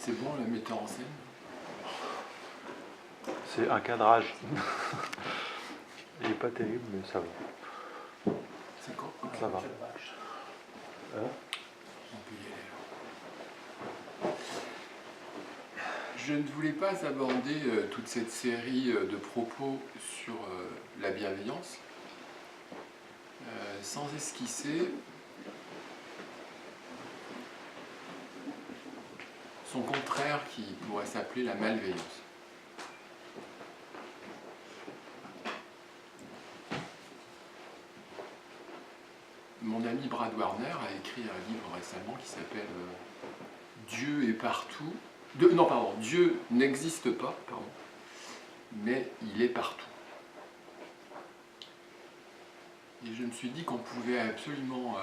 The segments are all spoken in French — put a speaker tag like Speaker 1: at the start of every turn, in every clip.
Speaker 1: C'est bon, le metteur en scène?
Speaker 2: C'est un cadrage. Il n'est pas terrible, mais ça va.
Speaker 1: C'est quoi?
Speaker 2: Ça va.
Speaker 1: On peut y aller. Je ne voulais pas aborder toute cette série de propos sur la bienveillance sans esquisser son contraire qui pourrait s'appeler la malveillance. Mon ami Brad Warner a écrit un livre récemment qui s'appelle Dieu est partout. Dieu n'existe pas, mais il est partout. Et je me suis dit qu'on pouvait absolument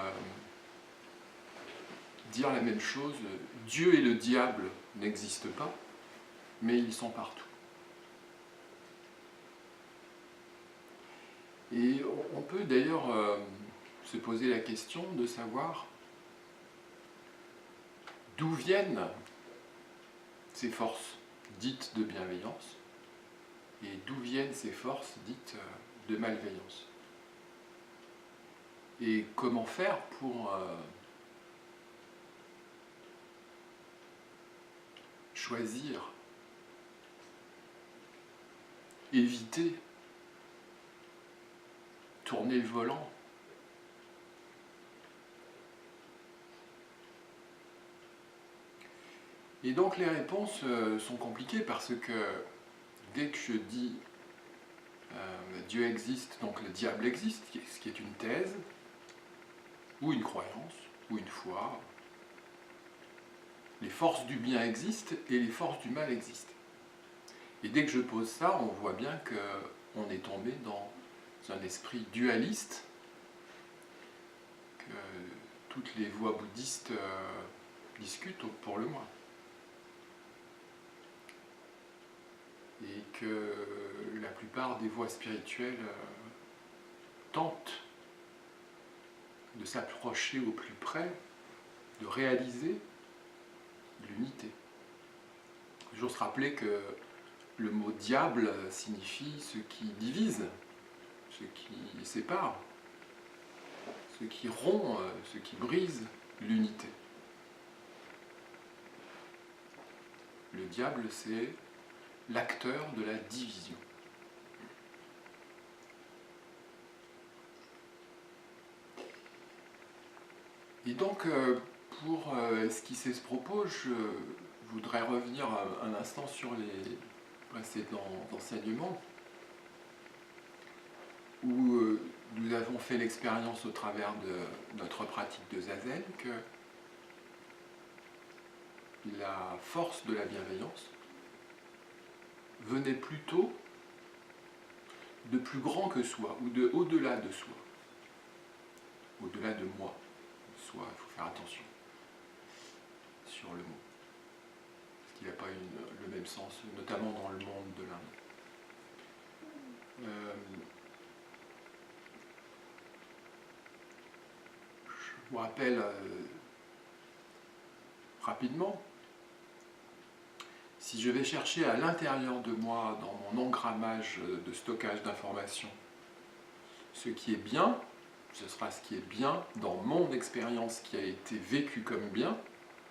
Speaker 1: dire la même chose. Dieu et le diable n'existent pas, mais ils sont partout. Et on peut d'ailleurs se poser la question de savoir d'où viennent ces forces dites de bienveillance et d'où viennent ces forces dites de malveillance. Et comment faire pour choisir, éviter, tourner le volant. Et donc les réponses sont compliquées parce que dès que je dis Dieu existe, donc le diable existe, ce qui est une thèse, ou une croyance, ou une foi, les forces du bien existent et les forces du mal existent. Et dès que je pose ça, on voit bien qu'on est tombé dans un esprit dualiste que toutes les voies bouddhistes discutent pour le moins. Et que la plupart des voies spirituelles tentent de s'approcher au plus près, de réaliser l'unité. Toujours se rappeler que le mot diable signifie ce qui divise, ce qui sépare, ce qui rompt, ce qui brise l'unité. Le diable, c'est l'acteur de la division. Et donc, pour esquisser ce propos, je voudrais revenir un instant sur les précédents enseignements où nous avons fait l'expérience au travers de notre pratique de Zazen que la force de la bienveillance venait plutôt de plus grand que soi, ou de au-delà de soi, au-delà de moi. Soi, il faut faire attention sur le mot, parce qu'il n'a pas le même sens, notamment dans le monde de l'Inde. Je vous rappelle rapidement, si je vais chercher à l'intérieur de moi, dans mon engrammage de stockage d'informations, ce qui est bien, ce sera ce qui est bien dans mon expérience qui a été vécue comme bien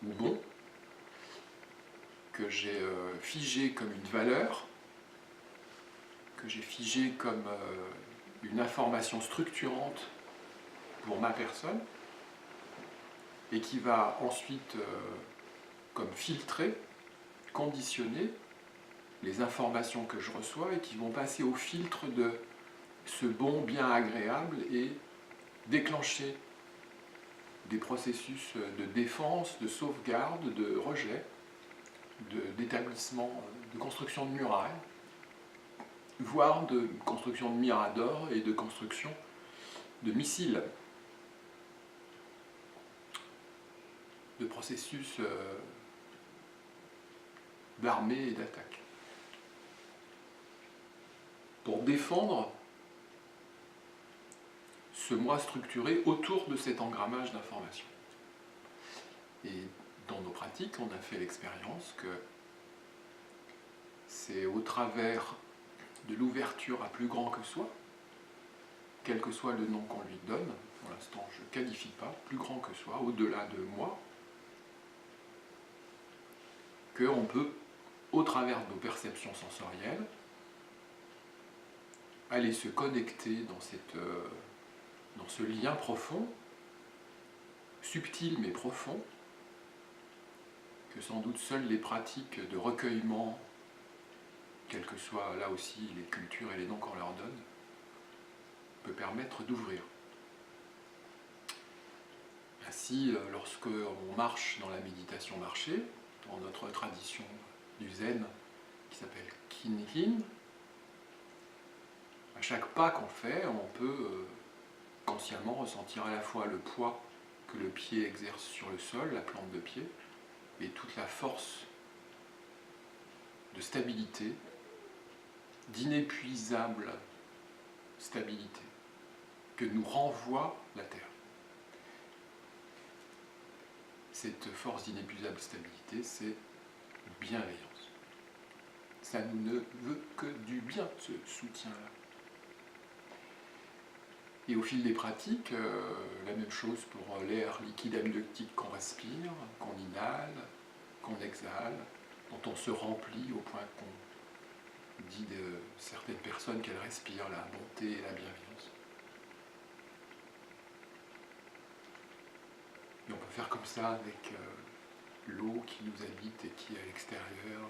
Speaker 1: ou bon, que j'ai figé comme une valeur, que j'ai figé comme une information structurante pour ma personne, et qui va ensuite comme filtrer, conditionner les informations que je reçois et qui vont passer au filtre de ce bon bien agréable et déclencher des processus de défense, de sauvegarde, de rejet, d'établissement, de construction de murailles, voire de construction de miradors et de construction de missiles, de processus d'armée et d'attaque, pour défendre ce moi structuré autour de cet engrammage d'informations. Et dans nos pratiques, on a fait l'expérience que c'est au travers de l'ouverture à plus grand que soi, quel que soit le nom qu'on lui donne, pour l'instant je ne qualifie pas, plus grand que soi, au-delà de moi, qu'on peut, au travers de nos perceptions sensorielles, aller se connecter dans ce lien profond, subtil mais profond, que sans doute seules les pratiques de recueillement, quelles que soient là aussi les cultures et les noms qu'on leur donne, peut permettre d'ouvrir. Ainsi, lorsque on marche dans la méditation marchée, dans notre tradition du zen qui s'appelle Kinhin, à chaque pas qu'on fait, on peut consciemment ressentir à la fois le poids que le pied exerce sur le sol, la plante de pied, et toute la force de stabilité, d'inépuisable stabilité, que nous renvoie la Terre. Cette force d'inépuisable stabilité, c'est bienveillance. Ça ne veut que du bien, ce soutien-là. Et au fil des pratiques, la même chose pour l'air liquide amniotique qu'on respire, qu'on inhale, qu'on exhale, dont on se remplit au point qu'on dit de certaines personnes qu'elles respirent la bonté et la bienveillance. Et on peut faire comme ça avec l'eau qui nous habite et qui est à l'extérieur,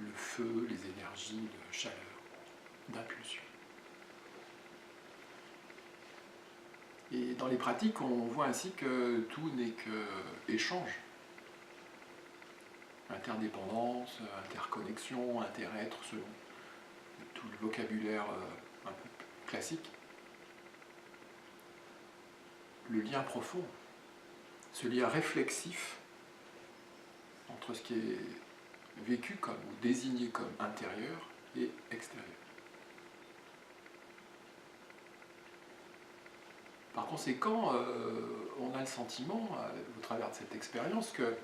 Speaker 1: le feu, les énergies de chaleur, d'impulsion. Et dans les pratiques, on voit ainsi que tout n'est qu'échange. Interdépendance, interconnexion, interêtre, selon tout le vocabulaire un peu classique. Le lien profond, ce lien réflexif entre ce qui est vécu comme ou désigné comme intérieur et extérieur. Par conséquent, on a le sentiment, au travers de cette expérience, que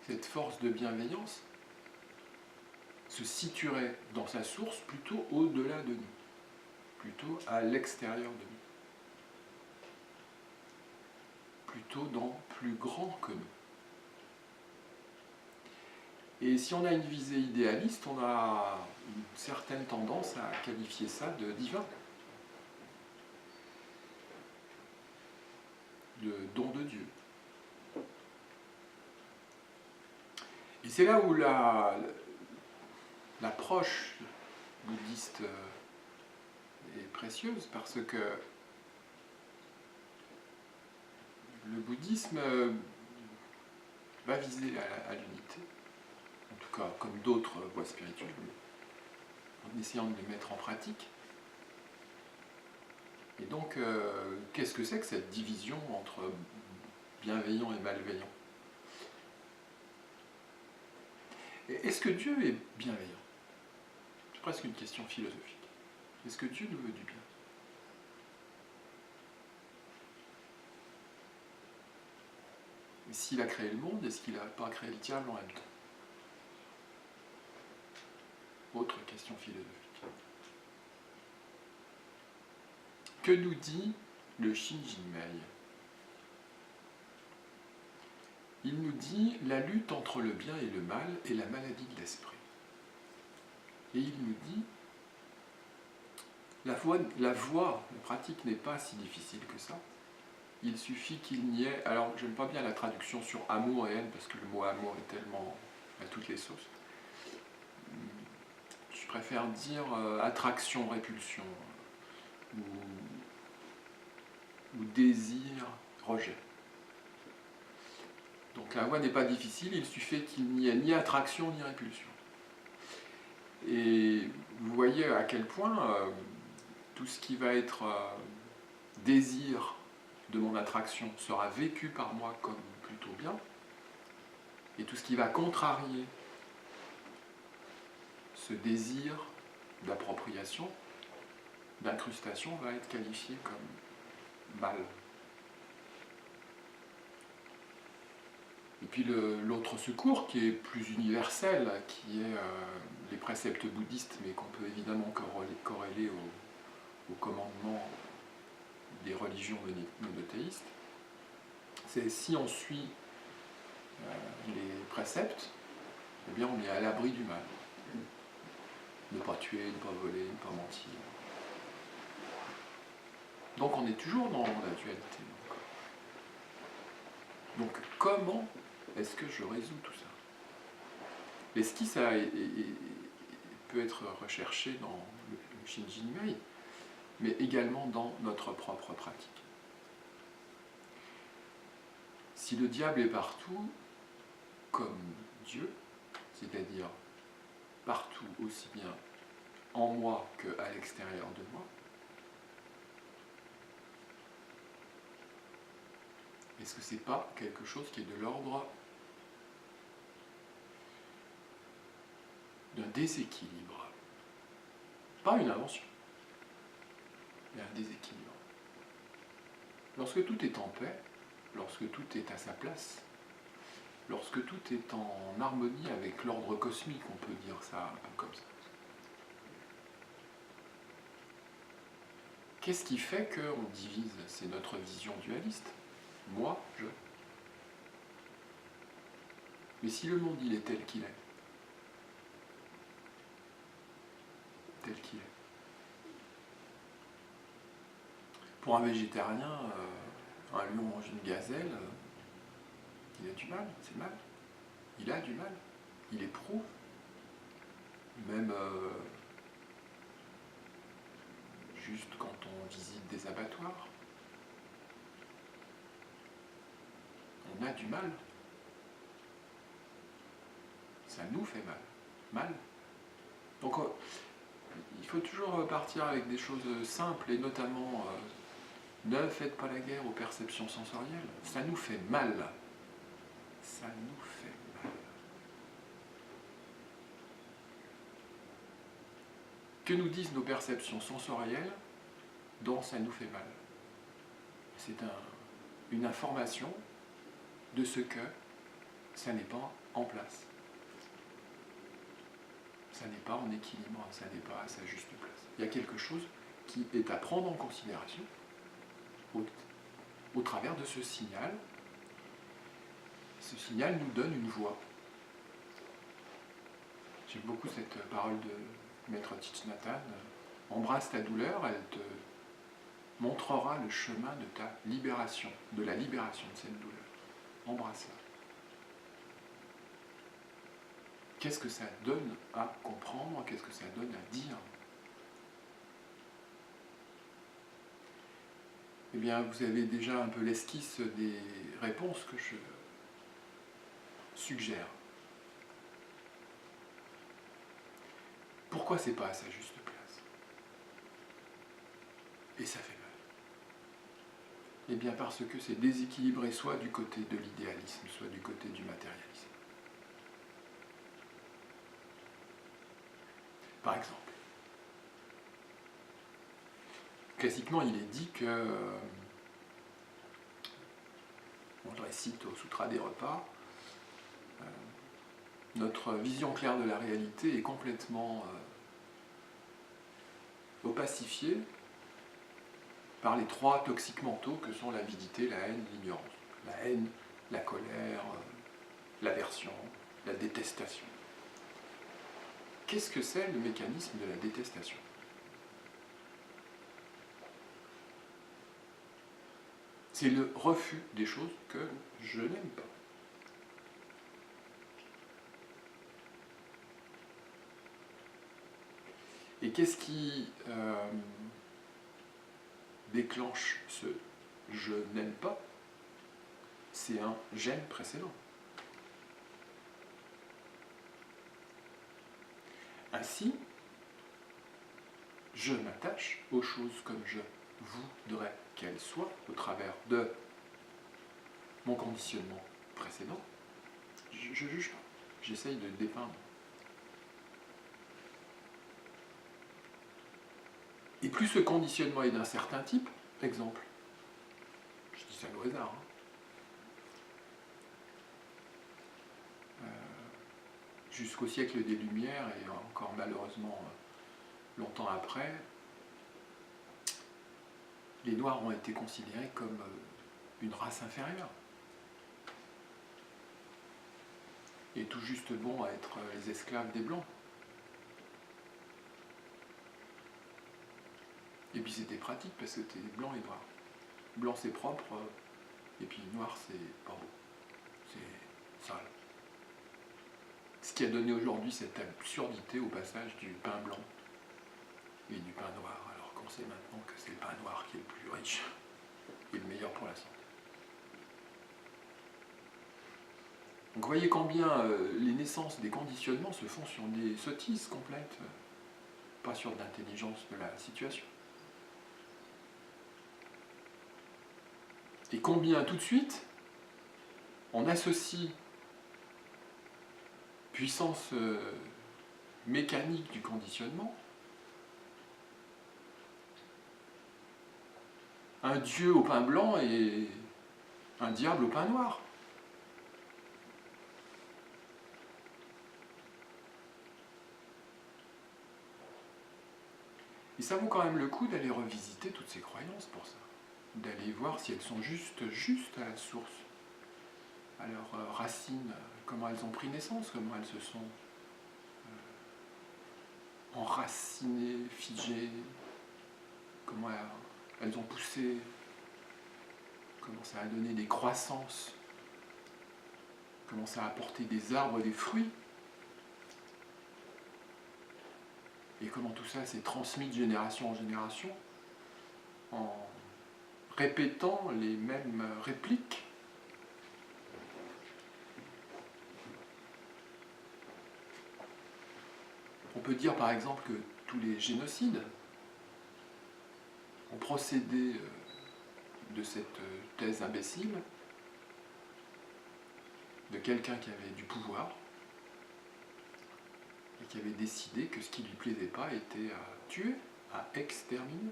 Speaker 1: cette force de bienveillance se situerait dans sa source plutôt au-delà de nous, plutôt à l'extérieur de nous, plutôt dans plus grand que nous. Et si on a une visée idéaliste, on a une certaine tendance à qualifier ça de divin, de don de Dieu. Et c'est là où l'approche bouddhiste est précieuse, parce que le bouddhisme va viser à l'unité, en tout cas comme d'autres voies spirituelles, en essayant de les mettre en pratique. Et donc, qu'est-ce que c'est que cette division entre bienveillant et malveillant ? Est-ce que Dieu est bienveillant ? C'est presque une question philosophique. Est-ce que Dieu nous veut du bien ? Et s'il a créé le monde, est-ce qu'il n'a pas créé le diable en même temps ? Autre question philosophique. Que nous dit le Shinjinmei ? Il nous dit la lutte entre le bien et le mal est la maladie de l'esprit. Et il nous dit la pratique n'est pas si difficile que ça. Il suffit qu'il n'y ait... Alors, j'aime pas bien la traduction sur amour et haine, parce que le mot amour est tellement à toutes les sauces. Je préfère dire attraction, répulsion, ou désir, rejet. Donc la voie n'est pas difficile, il suffit qu'il n'y ait ni attraction ni répulsion. Et vous voyez à quel point tout ce qui va être désir de mon attraction sera vécu par moi comme plutôt bien, et tout ce qui va contrarier ce désir d'appropriation, d'incrustation, va être qualifié comme mal. Et puis l'autre secours qui est plus universel, qui est les préceptes bouddhistes, mais qu'on peut évidemment corréler au commandement des religions monothéistes, c'est si on suit les préceptes, eh bien on est à l'abri du mal. Ne pas tuer, ne pas voler, ne pas mentir. Donc on est toujours dans la dualité. Donc comment est-ce que je résous tout ça? L'esquisse peut être recherché dans le Shinji Nimei, mais également dans notre propre pratique. Si le diable est partout, comme Dieu, c'est-à-dire partout aussi bien en moi qu'à l'extérieur de moi, est-ce que c'est pas quelque chose qui est de l'ordre d'un déséquilibre? Pas une invention, mais un déséquilibre. Lorsque tout est en paix, lorsque tout est à sa place, lorsque tout est en harmonie avec l'ordre cosmique, on peut dire ça un peu comme ça. Qu'est-ce qui fait qu'on divise? C'est notre vision dualiste. Moi, je. Mais si le monde, il est tel qu'il est, tel qu'il est. Pour un végétarien, un lion mange une gazelle, il a du mal, c'est mal. Il a du mal, il éprouve. Même juste quand on visite des abattoirs, on a du mal. Ça nous fait mal. Mal. Donc il faut toujours partir avec des choses simples et notamment ne faites pas la guerre aux perceptions sensorielles. Ça nous fait mal. Ça nous fait mal. Que nous disent nos perceptions sensorielles dont ça nous fait mal? C'est une information de ce que ça n'est pas en place. Ça n'est pas en équilibre, ça n'est pas à sa juste place. Il y a quelque chose qui est à prendre en considération au travers de ce signal. Ce signal nous donne une voix. J'aime beaucoup cette parole de Maître Thich Nhat Hanh. Embrasse ta douleur, elle te montrera le chemin de ta libération, de la libération de cette douleur. Embrasse-la. Qu'est-ce que ça donne à comprendre? Qu'est-ce que ça donne à dire? Eh bien, vous avez déjà un peu l'esquisse des réponses que je suggère. Pourquoi c'est pas à sa juste place? Et ça fait mal. Eh bien, parce que c'est déséquilibré soit du côté de l'idéalisme, soit du côté du matérialisme. Par exemple, classiquement, il est dit que, on le récite au Sutra des repas, notre vision claire de la réalité est complètement opacifiée par les trois toxiques mentaux que sont l'avidité, la haine, l'ignorance. La haine, la colère, l'aversion, la détestation. Qu'est-ce que c'est le mécanisme de la détestation? C'est le refus des choses que je n'aime pas. Et qu'est-ce qui déclenche ce « je n'aime pas » C'est un j'aime précédent. Ainsi, je m'attache aux choses comme je voudrais qu'elles soient au travers de mon conditionnement précédent. Je ne juge pas, j'essaye de le dépeindre. Et plus ce conditionnement est d'un certain type, exemple, je dis ça au hasard, jusqu'au siècle des Lumières et encore malheureusement longtemps après, les Noirs ont été considérés comme une race inférieure. Et tout juste bons à être les esclaves des Blancs. Et puis c'était pratique parce que c'était blanc et noir. Blanc c'est propre, et puis noir c'est pas beau. C'est sale. Ce qui a donné aujourd'hui cette absurdité au passage du pain blanc et du pain noir, alors qu'on sait maintenant que c'est le pain noir qui est le plus riche et le meilleur pour la santé. Donc vous voyez combien les naissances des conditionnements se font sur des sottises complètes, pas sur de l'intelligence de la situation. Et combien tout de suite on associe puissance mécanique du conditionnement, un dieu au pain blanc et un diable au pain noir. Et ça vaut quand même le coup d'aller revisiter toutes ces croyances pour ça, d'aller voir si elles sont justes à la source, à leurs racines, comment elles ont pris naissance, comment elles se sont enracinées, figées, comment elles ont poussé, comment ça a donné des croissances, comment ça a apporté des arbres, des fruits, et comment tout ça s'est transmis de génération en génération en répétant les mêmes répliques. On peut dire par exemple que tous les génocides ont procédé de cette thèse imbécile de quelqu'un qui avait du pouvoir et qui avait décidé que ce qui ne lui plaisait pas était à tuer, à exterminer.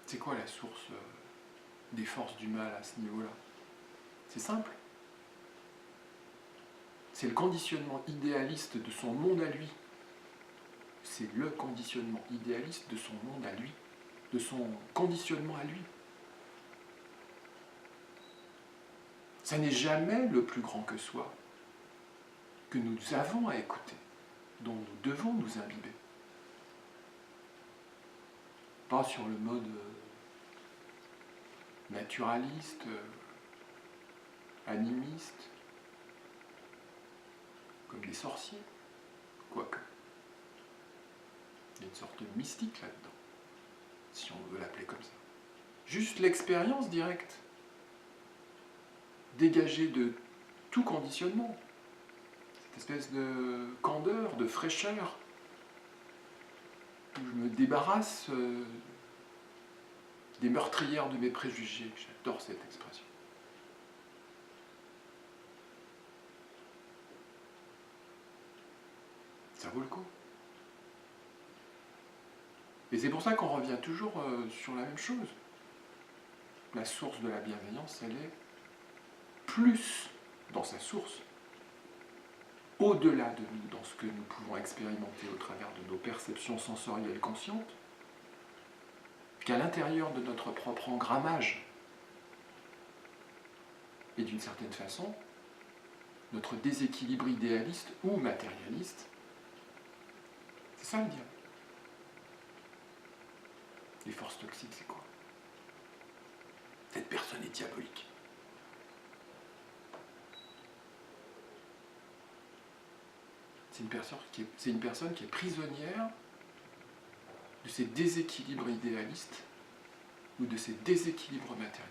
Speaker 1: C'est quoi la source des forces du mal à ce niveau-là? C'est simple. C'est le conditionnement idéaliste de son monde à lui. C'est le conditionnement idéaliste de son monde à lui, de son conditionnement à lui. Ça n'est jamais le plus grand que soi que nous avons à écouter, dont nous devons nous imbiber. Pas sur le mode naturaliste, animiste, comme des sorciers, quoique. Il y a une sorte de mystique là-dedans, si on veut l'appeler comme ça. Juste l'expérience directe, dégagée de tout conditionnement, cette espèce de candeur, de fraîcheur, où je me débarrasse des meurtrières de mes préjugés. J'adore cette expression. Ça vaut le coup. Et c'est pour ça qu'on revient toujours sur la même chose. La source de la bienveillance, elle est plus dans sa source, au-delà de nous, dans ce que nous pouvons expérimenter au travers de nos perceptions sensorielles conscientes, qu'à l'intérieur de notre propre engrammage. Et d'une certaine façon, notre déséquilibre idéaliste ou matérialiste, c'est ça le diable. Les forces toxiques, c'est quoi? Cette personne est diabolique. C'est une personne qui est prisonnière de ses déséquilibres idéalistes ou de ses déséquilibres matérialistes.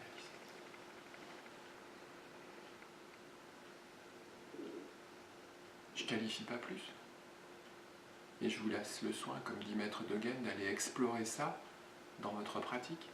Speaker 1: Je ne qualifie pas plus. Et je vous laisse le soin, comme dit Maître Dogen, d'aller explorer ça dans votre pratique.